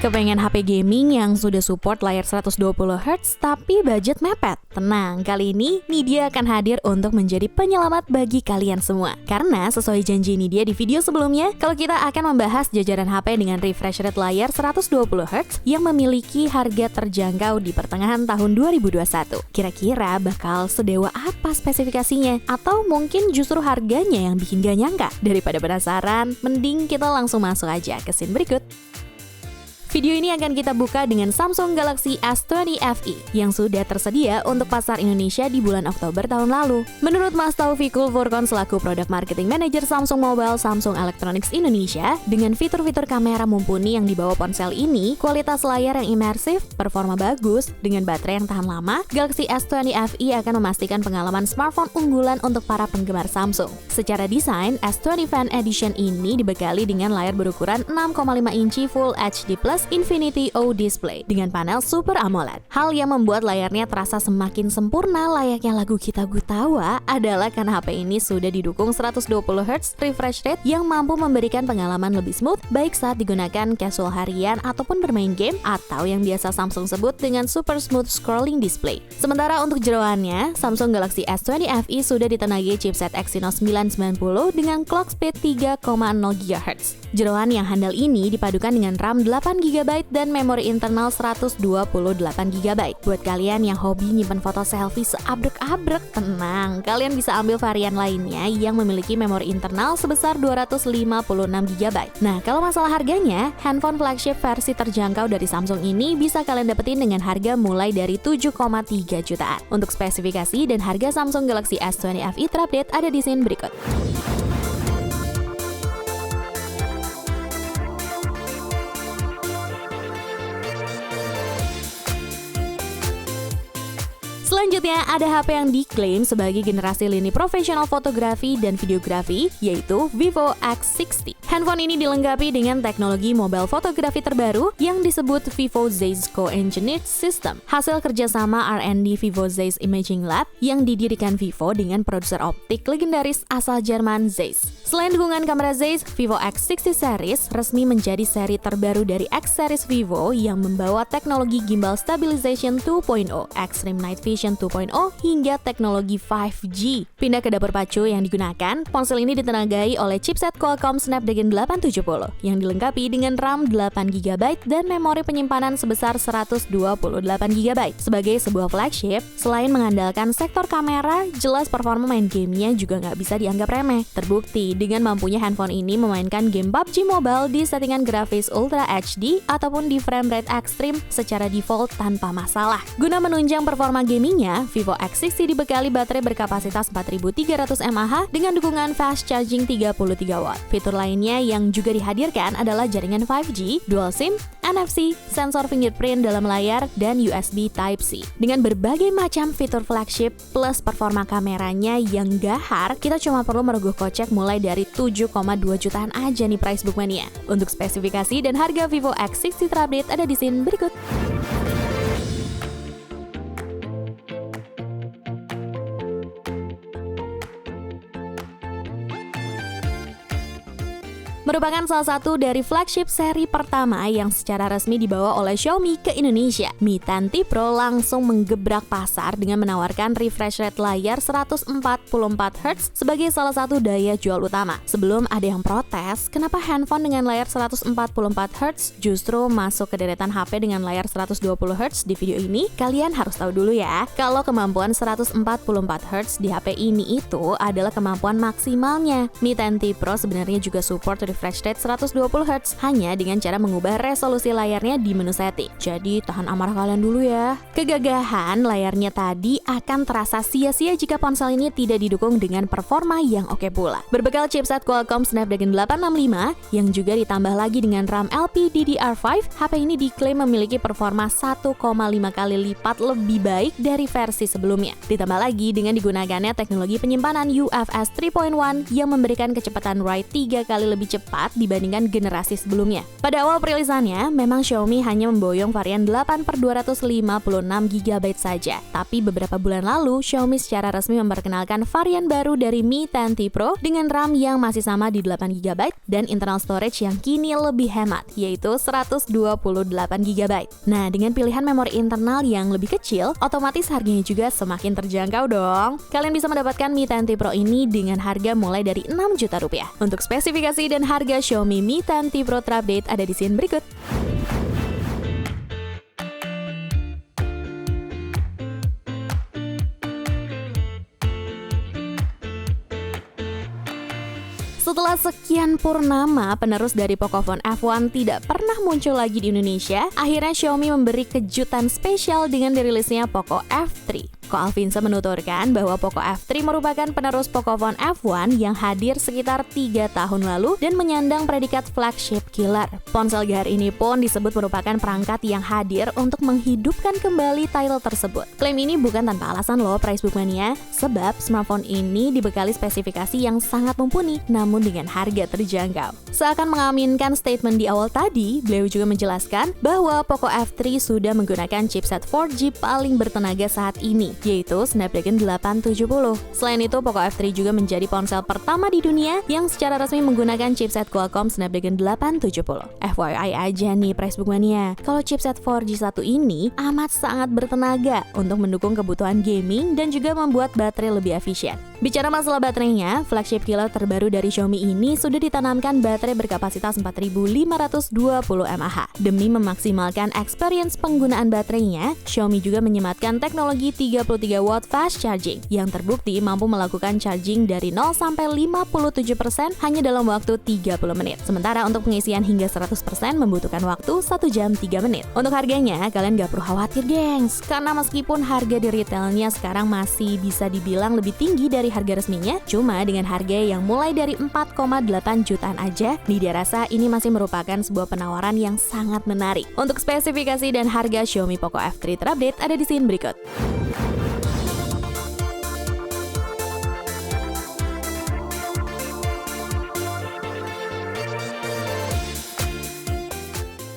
Kepengen HP gaming yang sudah support layar 120Hz tapi budget mepet? Tenang, kali ini Nidea akan hadir untuk menjadi penyelamat bagi kalian semua. Karena sesuai janji Nidea di video sebelumnya, kalau kita akan membahas jajaran HP dengan refresh rate layar 120Hz yang memiliki harga terjangkau di pertengahan tahun 2021. Kira-kira bakal sedewa apa spesifikasinya? Atau mungkin justru harganya yang bikin gak nyangka? Daripada penasaran, mending kita langsung masuk aja ke scene berikut. Video ini akan kita buka dengan Samsung Galaxy S20 FE yang sudah tersedia untuk pasar Indonesia di bulan Oktober tahun lalu. Menurut Mas Taufikul Furqon selaku Product Marketing Manager Samsung Mobile Samsung Electronics Indonesia, dengan fitur-fitur kamera mumpuni yang dibawa ponsel ini, kualitas layar yang imersif, performa bagus, dengan baterai yang tahan lama, Galaxy S20 FE akan memastikan pengalaman smartphone unggulan untuk para penggemar Samsung. Secara desain, S20 Fan Edition ini dibekali dengan layar berukuran 6,5 inci Full HD Plus Infinity O display dengan panel Super AMOLED. Hal yang membuat layarnya terasa semakin sempurna layaknya lagu Kita Gutawa adalah karena HP ini sudah didukung 120Hz refresh rate yang mampu memberikan pengalaman lebih smooth baik saat digunakan casual harian ataupun bermain game atau yang biasa Samsung sebut dengan Super Smooth Scrolling Display. Sementara untuk jeroannya, Samsung Galaxy S20 FE sudah ditenagai chipset Exynos 990 dengan clock speed 3,0 GHz. Jeroan yang handal ini dipadukan dengan RAM 8GB dan memori internal 128GB. Buat kalian yang hobi nyimpen foto selfie seabrek-abrek, tenang, kalian bisa ambil varian lainnya yang memiliki memori internal sebesar 256GB. Nah, kalau masalah harganya, handphone flagship versi terjangkau dari Samsung ini bisa kalian dapetin dengan harga mulai dari 7,3 jutaan. Untuk spesifikasi dan harga Samsung Galaxy S20 FE terupdate ada di scene berikut. Selanjutnya, ada HP yang diklaim sebagai generasi lini profesional fotografi dan videografi, yaitu Vivo X60. Handphone ini dilengkapi dengan teknologi mobile fotografi terbaru yang disebut Vivo Zeiss Co-Engineered System, hasil kerjasama R&D Vivo Zeiss Imaging Lab yang didirikan Vivo dengan produser optik legendaris asal Jerman Zeiss. Selain dukungan kamera Zeiss, Vivo X60 series resmi menjadi seri terbaru dari X series Vivo yang membawa teknologi gimbal stabilization 2.0, Extreme Night Vision 2.0 hingga teknologi 5G. Pindah ke dapur pacu yang digunakan, ponsel ini ditenagai oleh chipset Qualcomm Snapdragon 870 yang dilengkapi dengan RAM 8GB dan memori penyimpanan sebesar 128GB. Sebagai sebuah flagship, selain mengandalkan sektor kamera, jelas performa main gamenya juga nggak bisa dianggap remeh. Terbukti dengan mampunya handphone ini memainkan game PUBG Mobile di settingan grafis Ultra HD ataupun di frame rate ekstrim secara default tanpa masalah. Guna menunjang performa gamingnya, Vivo X60 dibekali baterai berkapasitas 4300 mAh dengan dukungan fast charging 33W. Fitur lainnya yang juga dihadirkan adalah jaringan 5G, dual SIM, NFC, sensor fingerprint dalam layar, dan USB Type-C. Dengan berbagai macam fitur flagship plus performa kameranya yang gahar, kita cuma perlu merogoh kocek mulai dari 7,2 jutaan aja nih price bookmania. Untuk spesifikasi dan harga Vivo X60 terupdate ada di scene berikut. Merupakan salah satu dari flagship seri pertama yang secara resmi dibawa oleh Xiaomi ke Indonesia. Mi 10T Pro langsung menggebrak pasar dengan menawarkan refresh rate layar 144Hz sebagai salah satu daya jual utama. Sebelum ada yang protes, kenapa handphone dengan layar 144Hz justru masuk ke deretan HP dengan layar 120Hz di video ini? Kalian harus tahu dulu ya, kalau kemampuan 144Hz di HP ini itu adalah kemampuan maksimalnya. Mi 10T Pro sebenarnya juga support refresh rate 120Hz hanya dengan cara mengubah resolusi layarnya di menu setting. Jadi tahan amarah kalian dulu ya. Kegagahan layarnya tadi akan terasa sia-sia jika ponsel ini tidak didukung dengan performa yang oke pula. Berbekal chipset Qualcomm Snapdragon 865 yang juga ditambah lagi dengan RAM LPDDR5, HP ini diklaim memiliki performa 1,5 kali lipat lebih baik dari versi sebelumnya. Ditambah lagi dengan digunakannya teknologi penyimpanan UFS 3.1 yang memberikan kecepatan write 3 kali lebih cepat cepat dibandingkan generasi sebelumnya. Pada awal perilisannya, memang Xiaomi hanya memboyong varian 8/256GB saja. Tapi beberapa bulan lalu, Xiaomi secara resmi memperkenalkan varian baru dari Mi 10T Pro dengan RAM yang masih sama di 8GB dan internal storage yang kini lebih hemat, yaitu 128GB. Nah, dengan pilihan memori internal yang lebih kecil, otomatis harganya juga semakin terjangkau dong. Kalian bisa mendapatkan Mi 10T Pro ini dengan harga mulai dari 6 juta rupiah. Untuk spesifikasi dan harga Xiaomi Mi 10T Pro terupdate ada di scene berikut. Setelah sekian purnama, penerus dari Pocophone F1 tidak pernah muncul lagi di Indonesia, akhirnya Xiaomi memberi kejutan spesial dengan dirilisnya Poco F3. Ko Alvinsa menuturkan bahwa Poco F3 merupakan penerus Pocophone F1 yang hadir sekitar 3 tahun lalu dan menyandang predikat flagship killer. Ponsel gahar ini pun disebut merupakan perangkat yang hadir untuk menghidupkan kembali title tersebut. Klaim ini bukan tanpa alasan loh Pricebookmania, sebab smartphone ini dibekali spesifikasi yang sangat mumpuni namun dengan harga terjangkau. Seakan mengaminkan statement di awal tadi, beliau juga menjelaskan bahwa Poco F3 sudah menggunakan chipset 4G paling bertenaga saat ini, yaitu Snapdragon 870. Selain itu, Poco F3 juga menjadi ponsel pertama di dunia yang secara resmi menggunakan chipset Qualcomm Snapdragon 870. FYI aja nih Pricebookmania, kalau chipset 4G satu ini amat sangat bertenaga untuk mendukung kebutuhan gaming dan juga membuat baterai lebih efisien. Bicara masalah baterainya, flagship killer terbaru dari Xiaomi ini sudah ditanamkan baterai berkapasitas 4520 mAh. Demi memaksimalkan experience penggunaan baterainya, Xiaomi juga menyematkan teknologi 33 watt fast charging yang terbukti mampu melakukan charging dari 0 sampai 57% hanya dalam waktu 30 menit. Sementara untuk pengisian hingga 100% membutuhkan waktu 1 jam 3 menit. Untuk harganya, kalian gak perlu khawatir gengs, karena meskipun harga di retailnya sekarang masih bisa dibilang lebih tinggi dari harga resminya, cuma dengan harga yang mulai dari 4,8 jutaan aja, dia rasa ini masih merupakan sebuah penawaran yang sangat menarik. Untuk spesifikasi dan harga Xiaomi Poco F3 terupdate ada di scene berikut.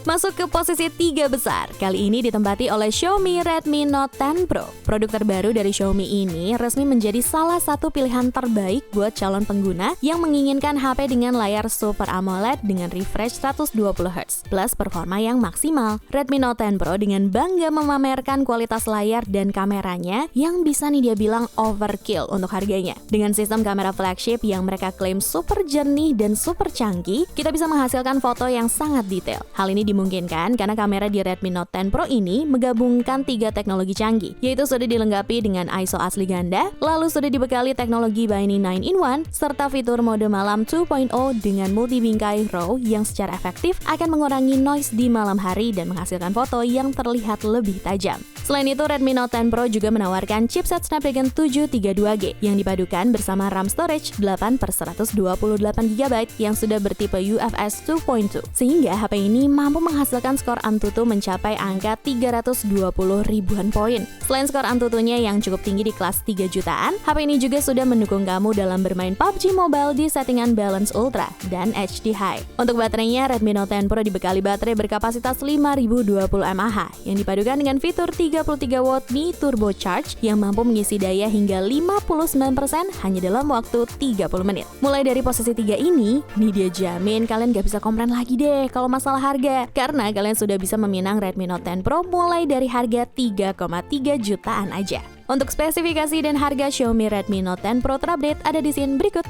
Masuk ke posisi 3 besar, kali ini ditempati oleh Xiaomi Redmi Note 10 Pro. Produk terbaru dari Xiaomi ini resmi menjadi salah satu pilihan terbaik buat calon pengguna yang menginginkan HP dengan layar Super AMOLED dengan refresh 120Hz plus performa yang maksimal. Redmi Note 10 Pro dengan bangga memamerkan kualitas layar dan kameranya yang bisa nih dia bilang overkill untuk harganya. Dengan sistem kamera flagship yang mereka klaim super jernih dan super canggih, kita bisa menghasilkan foto yang sangat detail. Hal ini dimungkinkan karena kamera di Redmi Note 10 Pro ini menggabungkan 3 teknologi canggih, yaitu sudah dilengkapi dengan ISO asli ganda, lalu sudah dibekali teknologi Biny 9-in-1, serta fitur mode malam 2.0 dengan multi bingkai RAW yang secara efektif akan mengurangi noise di malam hari dan menghasilkan foto yang terlihat lebih tajam. Selain itu, Redmi Note 10 Pro juga menawarkan chipset Snapdragon 732G yang dipadukan bersama RAM storage 8/128GB yang sudah bertipe UFS 2.2, sehingga HP ini mampu menghasilkan skor Antutu mencapai angka 320 ribuan poin. Selain skor Antutunya yang cukup tinggi di kelas 3 jutaan, HP ini juga sudah mendukung kamu dalam bermain PUBG Mobile di settingan Balance Ultra dan HD High. Untuk baterainya, Redmi Note 10 Pro dibekali baterai berkapasitas 5020 mAh yang dipadukan dengan fitur 33 watt Mi Turbo Charge yang mampu mengisi daya hingga 59% hanya dalam waktu 30 menit. Mulai dari posisi 3 ini, nih dia jamin kalian gak bisa komplain lagi deh kalau masalah harga, karena kalian sudah bisa meminang Redmi Note 10 Pro mulai dari harga 3,3 jutaan aja. Untuk spesifikasi dan harga Xiaomi Redmi Note 10 Pro terupdate ada di scene berikut.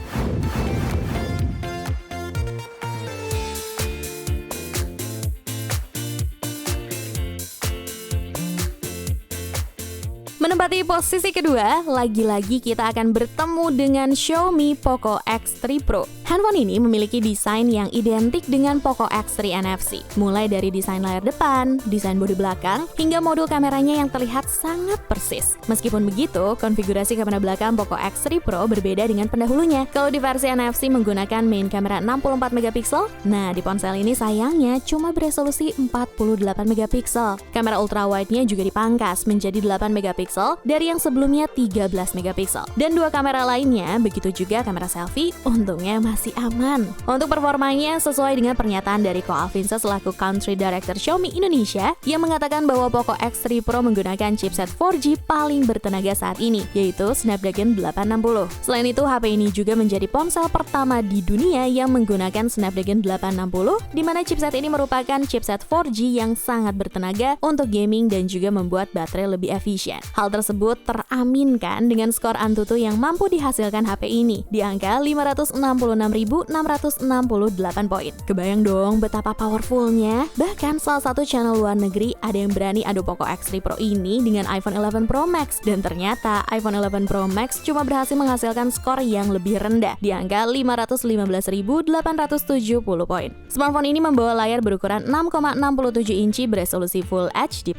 Menempati posisi kedua, lagi-lagi kita akan bertemu dengan Xiaomi Poco X3 Pro. Handphone ini memiliki desain yang identik dengan Poco X3 NFC. Mulai dari desain layar depan, desain bodi belakang, hingga modul kameranya yang terlihat sangat persis. Meskipun begitu, konfigurasi kamera belakang Poco X3 Pro berbeda dengan pendahulunya. Kalau di versi NFC menggunakan main kamera 64MP, nah di ponsel ini sayangnya cuma beresolusi 48MP. Kamera ultrawide-nya juga dipangkas menjadi 8MP megapiksel dari yang sebelumnya 13 megapiksel. Dan dua kamera lainnya, begitu juga kamera selfie, untungnya masih aman. Untuk performanya, sesuai dengan pernyataan dari Ko Alvinsa selaku Country Director Xiaomi Indonesia, yang mengatakan bahwa Poco X3 Pro menggunakan chipset 4G paling bertenaga saat ini, yaitu Snapdragon 860. Selain itu, HP ini juga menjadi ponsel pertama di dunia yang menggunakan Snapdragon 860, di mana chipset ini merupakan chipset 4G yang sangat bertenaga untuk gaming dan juga membuat baterai lebih efisien. Hal tersebut teraminkan dengan skor Antutu yang mampu dihasilkan HP ini di angka 566.668 poin. Kebayang dong betapa powerfulnya? Bahkan salah satu channel luar negeri ada yang berani adu Poco X3 Pro ini dengan iPhone 11 Pro Max, dan ternyata iPhone 11 Pro Max cuma berhasil menghasilkan skor yang lebih rendah di angka 515.870 poin. Smartphone ini membawa layar berukuran 6,67 inci beresolusi Full HD+.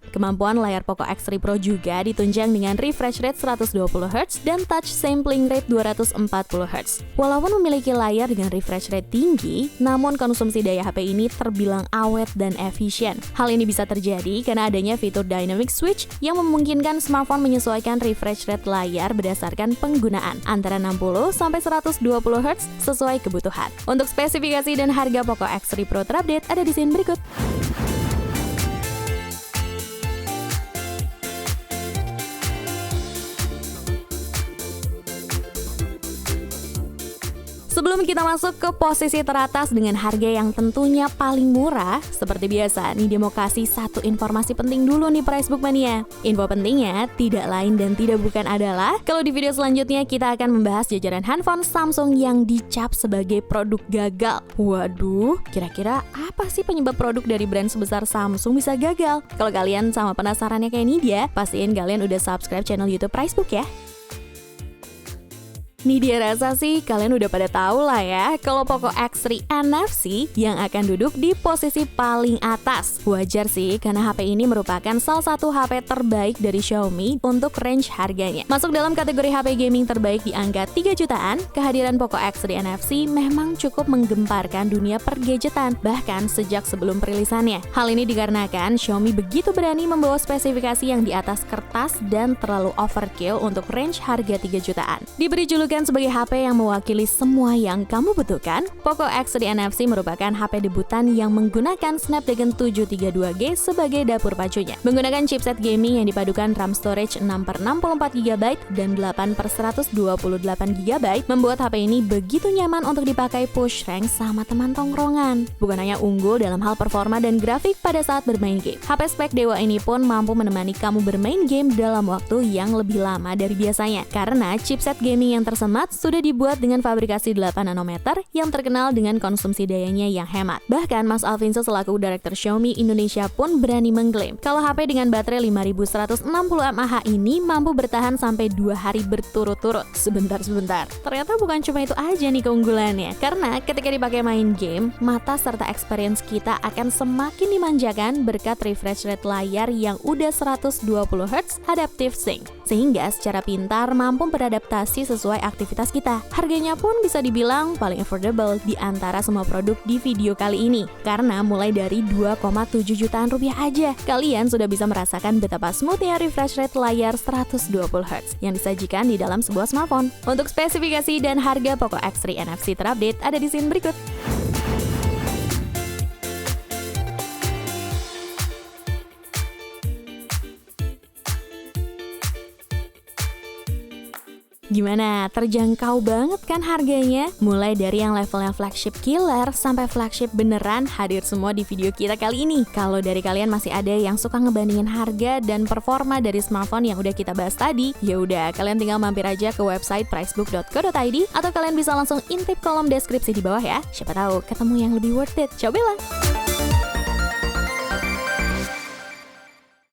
Kemampuan layar Poco X3 Pro juga ditunjang dengan refresh rate 120Hz dan touch sampling rate 240Hz. Walaupun memiliki layar dengan refresh rate tinggi, namun konsumsi daya HP ini terbilang awet dan efisien. Hal ini bisa terjadi karena adanya fitur Dynamic Switch yang memungkinkan smartphone menyesuaikan refresh rate layar berdasarkan penggunaan antara 60-120Hz sesuai kebutuhan. Untuk spesifikasi dan harga Poco X3 Pro terupdate ada di scene berikut. Sebelum kita masuk ke posisi teratas dengan harga yang tentunya paling murah, seperti biasa nih dia mau kasih satu informasi penting dulu nih Pricebook Mania. Info pentingnya tidak lain dan tidak bukan adalah kalau di video selanjutnya kita akan membahas jajaran handphone Samsung yang dicap sebagai produk gagal. Waduh, kira-kira apa sih penyebab produk dari brand sebesar Samsung bisa gagal? Kalau kalian sama penasarannya kayak ini dia, pastiin kalian udah subscribe channel YouTube Pricebook ya. Nih dia rasa sih kalian udah pada tahu lah ya kalau Poco X3 NFC yang akan duduk di posisi paling atas. Wajar sih karena HP ini merupakan salah satu HP terbaik dari Xiaomi untuk range harganya. Masuk dalam kategori HP gaming terbaik di angka 3 jutaan, kehadiran Poco X3 NFC memang cukup menggemparkan dunia pergadgetan bahkan sejak sebelum perilisannya. Hal ini dikarenakan Xiaomi begitu berani membawa spesifikasi yang di atas kertas dan terlalu overkill untuk range harga 3 jutaan. Diberi julukan sebagai HP yang mewakili semua yang kamu butuhkan, Poco X3 NFC merupakan HP debutan yang menggunakan Snapdragon 732G sebagai dapur pacunya. Menggunakan chipset gaming yang dipadukan RAM storage 6/64GB dan 8/128GB, membuat HP ini begitu nyaman untuk dipakai push rank sama teman tongkrongan. Bukan hanya unggul dalam hal performa dan grafik pada saat bermain game, HP spek dewa ini pun mampu menemani kamu bermain game dalam waktu yang lebih lama dari biasanya. Karena chipset gaming yang tersemat sudah dibuat dengan fabrikasi 8 nanometer yang terkenal dengan konsumsi dayanya yang hemat. Bahkan Mas Alvinsa selaku Direktur Xiaomi Indonesia pun berani mengklaim kalau HP dengan baterai 5160 mAh ini mampu bertahan sampai 2 hari berturut-turut. Sebentar, ternyata bukan cuma itu aja nih keunggulannya. Karena ketika dipakai main game, mata serta experience kita akan semakin dimanjakan berkat refresh rate layar yang udah 120Hz Adaptive Sync, sehingga secara pintar mampu beradaptasi sesuai aktivitas kita. Harganya pun bisa dibilang paling affordable di antara semua produk di video kali ini, karena mulai dari 2,7 jutaan rupiah aja, kalian sudah bisa merasakan betapa smoothnya refresh rate layar 120Hz yang disajikan di dalam sebuah smartphone. Untuk spesifikasi dan harga Poco X3 NFC terupdate ada di scene berikut. Gimana? Terjangkau banget kan harganya? Mulai dari yang levelnya flagship killer sampai flagship beneran hadir semua di video kita kali ini. Kalau dari kalian masih ada yang suka ngebandingin harga dan performa dari smartphone yang udah kita bahas tadi, ya udah kalian tinggal mampir aja ke website pricebook.co.id atau kalian bisa langsung intip kolom deskripsi di bawah ya. Siapa tahu ketemu yang lebih worth it. Cobalah.